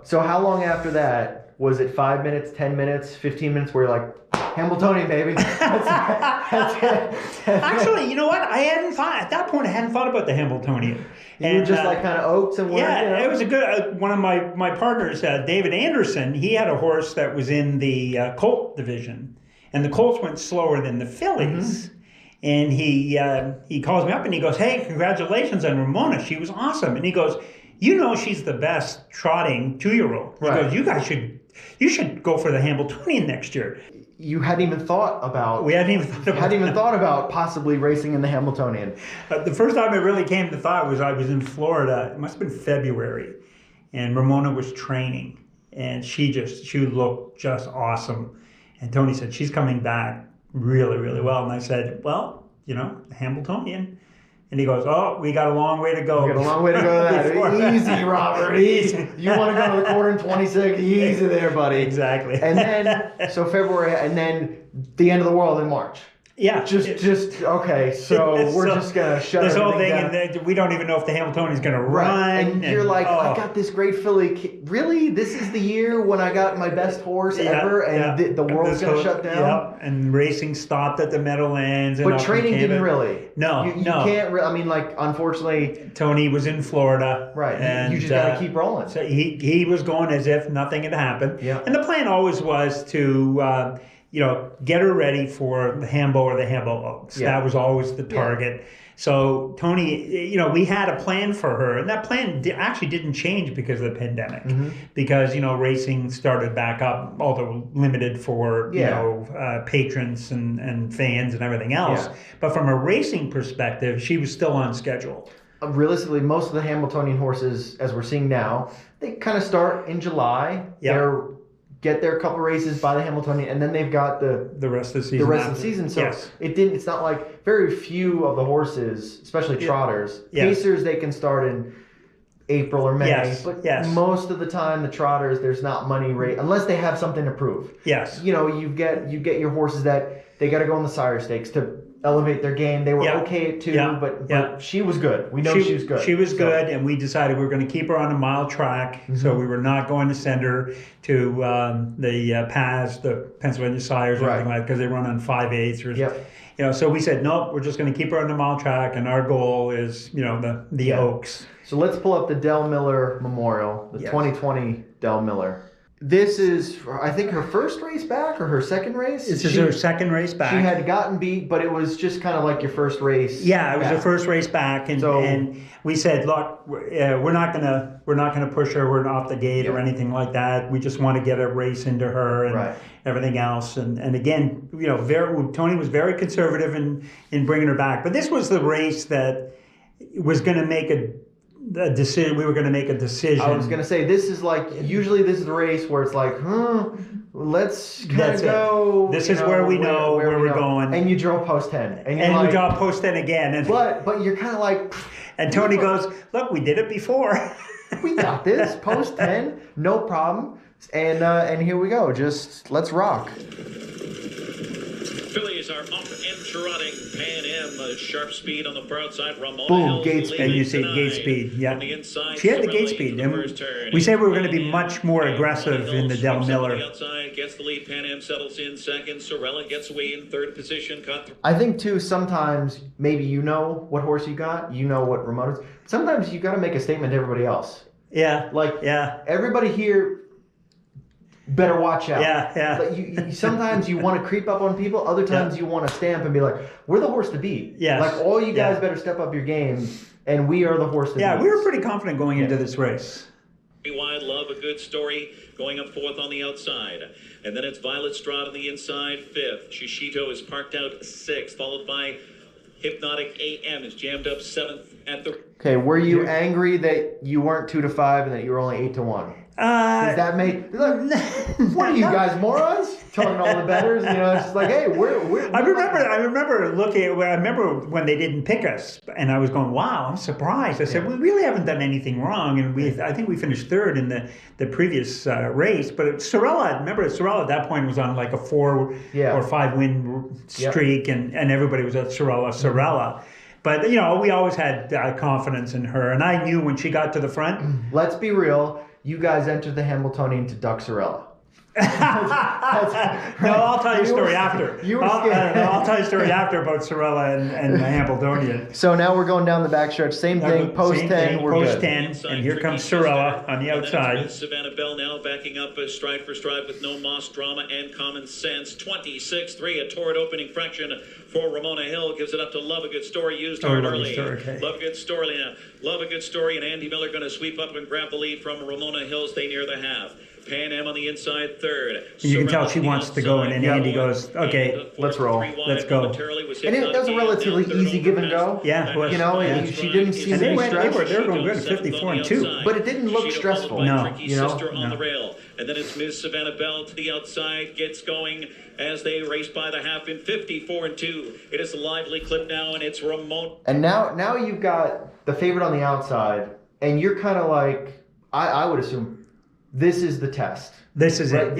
So how long after that, was it 5 minutes, 10 minutes, 15 minutes where you're like, Hambletonian, baby? That's it. Actually, you know what? At that point, I hadn't thought about the Hambletonian. You were just like kind of oaks and yeah, you know. It was a good, one of my partners, David Anderson, he had a horse that was in the colt division. And the colts went slower than the fillies. And he calls me up and he goes, hey, congratulations on Ramona. She was awesome. And he goes, you know she's the best trotting 2-year-old. He goes, you should go for the Hambletonian next year. You hadn't even thought about... We hadn't even thought about possibly racing in the Hambletonian. The first time it really came to thought was I was in Florida. It must have been February. And Ramona was training. And she looked just awesome. And Tony said, she's coming back really, really well. And I said, well, you know, Hambletonian. And he goes, oh, we got a long way to go. We got a long way to go to that. Easy, Robert, easy. You want to go to the quarter in 26? Easy there, buddy. Exactly. And then, so February, and then the end of the world in March. Yeah. Just okay, so we're just going to shut this whole thing, down. And we don't even know if the Hamiltonian's going to run. Right. And you're like, I got this great filly. Really? This is the year when I got my best horse ever, and the world's going to shut down? Yeah, and racing stopped at the Meadowlands. But training didn't really. No, you can't I mean, like, unfortunately. Tony was in Florida. Right. And you just got to keep rolling. So he was going as if nothing had happened. Yeah. And the plan always was to... get her ready for the Hambo or the Hambo Oaks. Yeah. That was always the target. Yeah. So Tony, we had a plan for her, and that plan actually didn't change because of the pandemic. Because racing started back up, although limited for patrons and fans and everything else. Yeah. But from a racing perspective, she was still on schedule. Realistically, most of the Hambletonian horses, as we're seeing now, they kind of start in July. Yeah. Get their couple races by the Hamiltonian, and then they've got the rest of the season. So it's not like very few of the horses, especially trotters, pacers, they can start in April or May. But most of the time, the trotters, there's not money unless they have something to prove. Yes. You get your horses that they got to go on the sire stakes to elevate their game. They were okay at 2, but she was good. We know she was good. She was good, and we decided we were going to keep her on a mile track, so we were not going to send her to the PAS, the Pennsylvania Sires, or anything like that, because they run on 5/8. So we said, nope, we're just going to keep her on the mile track, and our goal is, the Oaks. So let's pull up the Del Miller Memorial, the 2020 Del Miller. This is, I think, her first race back or her second race? This is her second race back. She had gotten beat, but it was just kind of like your first race. Yeah, it was her first race back, and we said, look, we're not gonna push her. We're off the gate or anything like that. We just want to get a race into her and everything else. And again, Tony was very conservative in bringing her back. But this was the race that was going to make a decision. We were going to make a decision. I was going to say, this is like, usually this is the race where it's like, let's kind of go. This is where we know where we're going. And you drove post 10. And we drove post 10 again. But you're kind of like. And Tony goes, look, we did it before. We got this. Post 10, no problem. And here we go. Just let's rock. Fillies are up and trotting. Pan Am, sharp speed on the far outside. Ramona Hill, gate speed. And you see gate speed, yeah. She had the gate speed. And we said we were going to be much more aggressive in the Del Miller. On the outside, gets the lead. Pan Am settles in second. Sorella gets away in third position. I think, too, sometimes maybe you know what horse you got. You know what Ramona's. Sometimes you got to make a statement to everybody else. Yeah. Everybody here better watch out. Yeah. Like you sometimes you want to creep up on people. Other times you want to stamp and be like, we're the horse to beat. Yes. Like, all you guys better step up your game, and we are the horse to beat. Yeah, we were pretty confident going into this race. Wide Love, a good story, going up fourth on the outside. And then it's Violet Strahd on the inside, fifth. Shishito is parked out sixth, followed by Hypnotic AM is jammed up seventh at the... Okay, were you angry that you weren't 2-5 and that you were only 8-1? Does that make... What are you guys, morons? Telling all the bettors, it's just like, hey, we're I remember when they didn't pick us, and I was going, wow, I'm surprised. I said, we really haven't done anything wrong, and I think we finished third in the previous race. But Sorella at that point was on like a 4 or 5 win streak, and everybody was at Sorella. But we always had confidence in her, and I knew when she got to the front. Let's be real. you guys entered the Hambletonian to duck Sorella. No, I'll tell you a story after. You were scared. I'll tell you a story after about Sorella and the Hambletonian. So now we're going down the backstretch. Same thing. Post 10. We're post good. 10, and here comes Sorella on the outside. Savannah Bell now backing up stride for stride with no moss drama and common sense. 26-3, a torrid opening fraction for Ramona Hill. Gives it up to Love a Good Story, used hard early. Okay. Love a Good Story, Love a Good Story, and Andy Miller going to sweep up and grab the lead from Ramona Hill. Stay near the half. Pan Am on the inside third. You can tell she wants to go, and then Andy goes, okay, let's roll. Let's go. And it was a relatively easy give and go. Yeah, it was. You know, she didn't seem to be stressed. They were going good, 54-2. But it didn't look stressful. No. You know? On the rail. And then it's Ms. Savannah Bell to the outside, gets going as they race by the half in 54-2. It is a lively clip now, and it's remote. And now you've got the favorite on the outside, and you're kind of like, I would assume, this is the test. This is right? it.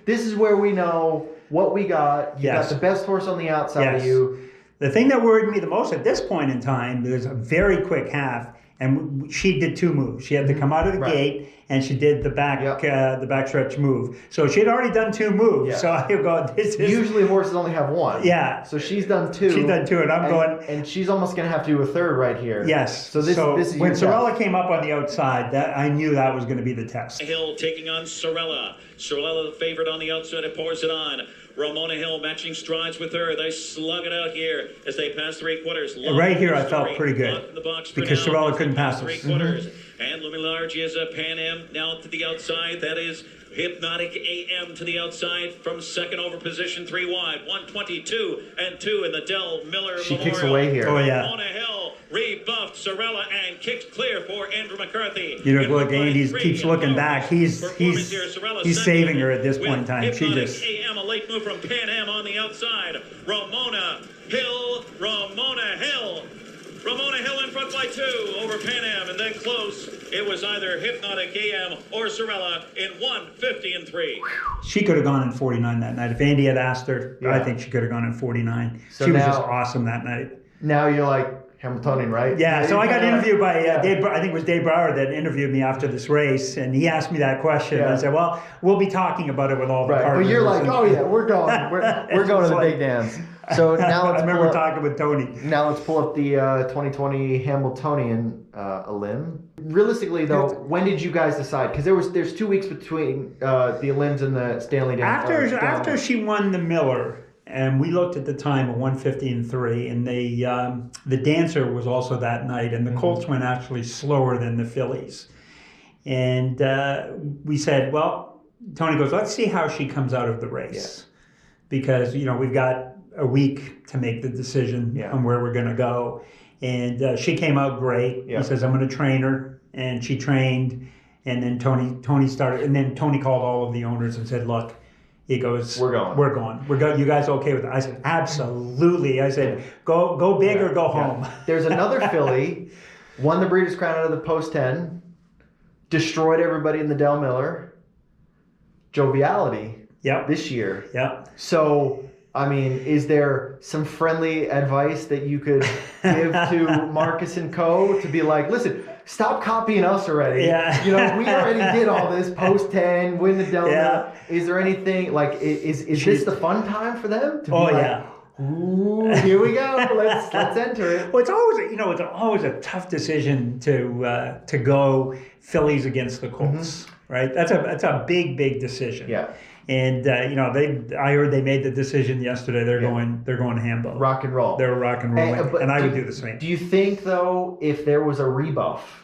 This is where we know what we got. You got the best horse on the outside of you. The thing that worried me the most at this point in time, there's a very quick half, and she did 2 moves. She had to come out of the gate, and she did the backstretch move. So she had already done 2 moves. So I go, this is... Usually horses only have 1. Yeah. So she's done 2. She's done 2, and I'm going... And she's almost going to have to do a third right here. Yes. So this is when Sorella came up on the outside, I knew that was going to be the test. Hill taking on Sorella. Sorella the favorite on the outside, it pours it on. Ramona Hill matching strides with her. They slug it out here as they pass 3/4. Right here I felt pretty good because Sorella couldn't pass us. 3/4. And Lumilarge is a Pan Am now to the outside. That is Hypnotic AM to the outside from second over position 3 wide. 122-2 in the Del Miller She Memorial. kicks away here. Oh, yeah. Ramona Hill rebuffed Sorella and kicks clear for Andrew McCarthy. You know, look, Andy keeps looking back. He's saving her at this point in time. She just... AM, a late move from Pan Am on the outside. Ramona Hill. Ramona Hill in front by 2 over Pan Am, and then close. It was either Hypnotic AM or Sorella in 1:50-3. She could have gone in 49 that night. If Andy had asked her, I think she could have gone in 49. So she was just awesome that night. Now you're like Hambletonian, right? Yeah, so I got interviewed by Dave, I think it was Dave Brower that interviewed me after this race, and he asked me that question. And I said, well, we'll be talking about it with all the partners. But you're like, oh yeah, we're going. We're going to the big dance. So now let's I remember talking with Tony. Now let's pull up the 2020 Hambletonian elim. Realistically, though, when did you guys decide? Because there's 2 weeks between the elims and the Stanley Dance. After she won the Miller, and we looked at the time of 1:50-3, and the Dancer was also that night, and the Colts went actually slower than the fillies, and we said, well, Tony goes, let's see how she comes out of the race, because we've got a week to make the decision on where we're going to go. And she came out great. He says, I'm going to train her. And she trained. And then Tony started. And then Tony called all of the owners and said, look, he goes, we're going. You guys okay with it? I said, absolutely. I said, go big or go home. There's another filly, won the Breeders' Crown out of the post 10, destroyed everybody in the Del Miller. Joviality this year. So... I mean, is there some friendly advice that you could give to Marcus and Co. to be like, listen, stop copying us already. We already did all this post 10, win the Delta. Is there anything like is this the fun time for them to be like, ooh, here we go. Let's enter it. Well, it's always a tough decision to go fillies against the Colts, right? That's a big decision. And I heard they made the decision yesterday. They're going Hambo. Rock and roll. They're rock and rolling, and I would do the same. Do you think though, if there was a rebuff,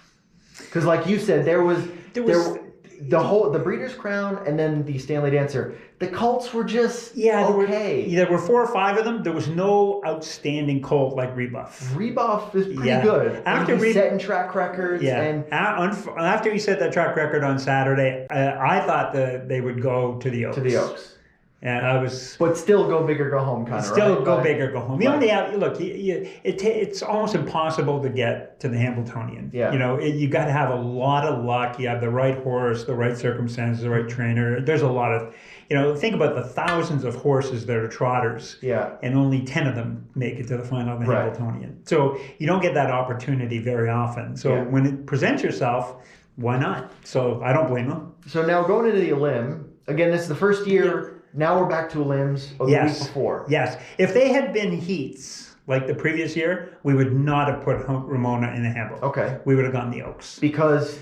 because like you said, there was the Breeders' Crown and then the Stanley Dancer, the Colts were just okay. There were 4 or 5 of them. There was no outstanding Colt like Rebuff. Rebuff is pretty good. After setting track records. After he set that track record on Saturday, I thought that they would go to the Oaks. And I was... But still go big or go home kind of, Still go big or go home. It's almost impossible to get to the Hambletonian. You got to have a lot of luck. You have the right horse, the right circumstances, the right trainer. There's a lot of... think about the thousands of horses that are trotters. And only 10 of them make it to the final of the Hambletonian. So you don't get that opportunity very often. So when it presents yourself... why not? So I don't blame them. So now going into the elim, again, this is the first year. Now we're back to elims of the week before. Yes. If they had been heats like the previous year, we would not have put Ramona in the Hambletonian. Okay. We would have gone the Oaks. Because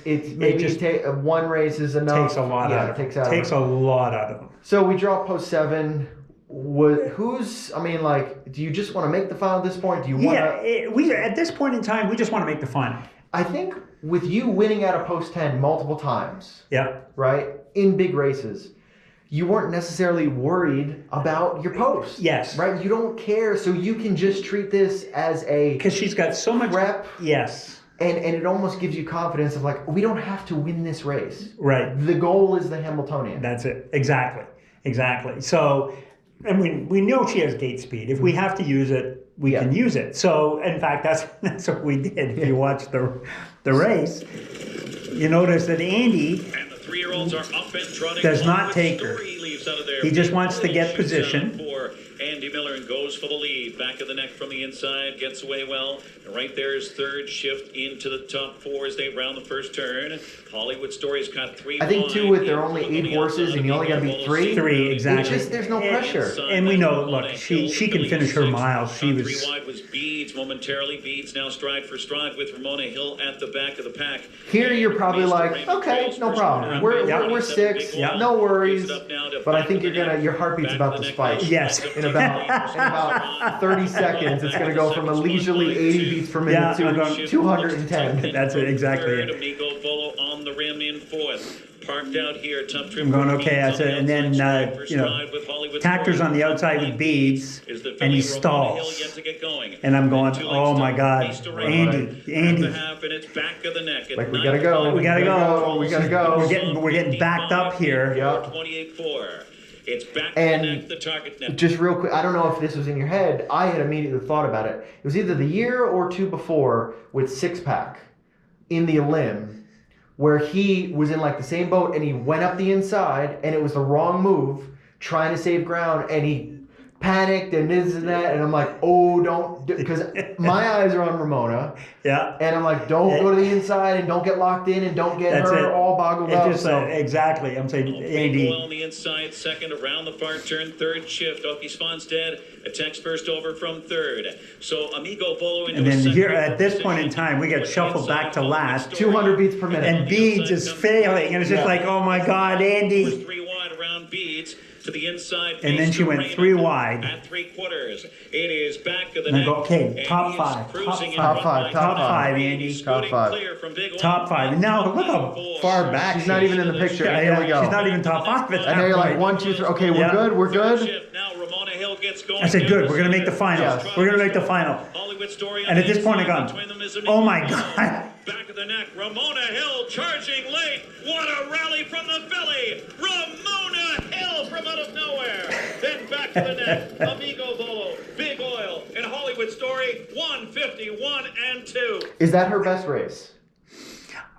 one race is enough. Takes a lot out of them. Takes a lot out of them. So we draw post 7. Do you just want to make the final at this point? Do you want to? At this point in time, we just want to make the final. I think with you winning out of post 10 multiple times. Yeah. Right? In big races. You weren't necessarily worried about your post. Yes. Right? You don't care, so you can just treat this as a... Because she's got so much... Rep. Yes. And it almost gives you confidence of like, we don't have to win this race. Right. The goal is the Hambletonian. That's it. Exactly. So, and we know she has gate speed. If we have to use it, we can use it. So, in fact, that's what we did. If you watch the race, you notice that Andy... 3-year-olds are up and trotting. Does not take her. He just wants to get position. Andy Miller goes for the lead. Back of the neck from the inside. Gets away well. And right there is third shift into the top 4 as they round the first turn. Hollywood Story's got 3 I think, too, with there are only 8 horses and you only got to beat 3. 3, exactly. There's no pressure. And we know, look, she can finish her miles. She was... 3 wide was Beads momentarily. Beads now stride for stride with Ramona Hill at the back of the pack. Here you're probably like, okay, no problem. We're 6, no worries. But I think your heartbeat's about to spike. Yes. In about 30 seconds, it's going to go from a leisurely 80 beats per minute to 210. That's it, exactly. Third, Amigo Volo on the rim in 4th. Parked out here, tough trip. I'm going okay. And then Tactor's on the outside with Beads, and he stalls. And I'm going, oh my God, Andy. Like we gotta go. We gotta go. We gotta go. We're getting backed up here. Yep. 28-4. It's back and the target net. Just real quick, I don't know if this was in your head. I had immediately thought about it. It was either the year or 2 before with Six Pack in the elim, where he was in like the same boat and he went up the inside and it was the wrong move, trying to save ground, and he panicked and this and that, and I'm like, oh, don't, because my eyes are on Ramona. Yeah. And I'm like, don't go to the inside and don't get locked in and don't get all boggled up. Exactly. I'm saying, Andy. On the inside, second around the far turn, third shift. Oki Svanstead attacks first over from third. So Amigo Volo into and then here at this point in time, we get shuffled back to last. 200 beats per minute. And Beads is failing, and it's just like, oh my God, Andy. 3 wide around Beads. To the inside, and then she went 3 wide. At 3/4. It is back of the and net. I go, okay, top 5, Andy. Top 5. Top 5. And now look how far back she's not even in the picture. Here we go. She's not even top 5 at that And now you're like 1, 2, 3. Okay, we're good. We're good. Now Ramona Hill gets going. I said, good. We're gonna make the final. Yes. We're gonna make the final. And at this point, I gone, oh my God. Back of the neck, Ramona Hill charging late. What a rally from the filly. Ramona Hill from out of nowhere. Then back to the neck, Amigo Volo, Big Oil, and Hollywood Story, 151 and 2. Is that her best race?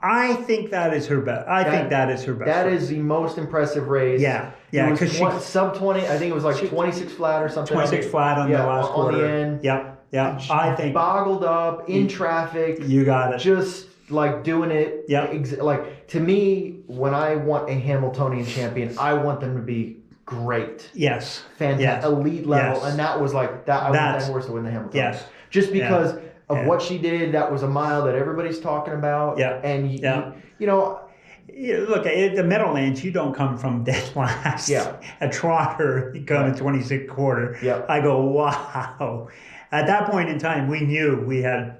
I think that is her best. That is the most impressive race. Yeah. Because she sub 20. I think it was like 26 flat or something. 26 flat on the last quarter. On the end. Yep. I think boggled up in traffic. You got it. Just like doing it. Yeah. Like to me, when I want a Hambletonian champion, I want them to be great. Yes. Fantastic. Elite level. And that was like that. I want that horse to win the Hambletonian. Yes. Just because of what she did. That was a mile that everybody's talking about. Yeah. And you know. Look, at the Meadowlands, you don't come from dead last. Yeah. A trotter, you come to 26/4. Yeah. I go, wow. At that point in time, we knew we had,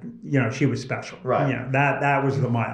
she was special. Right. That was the mile.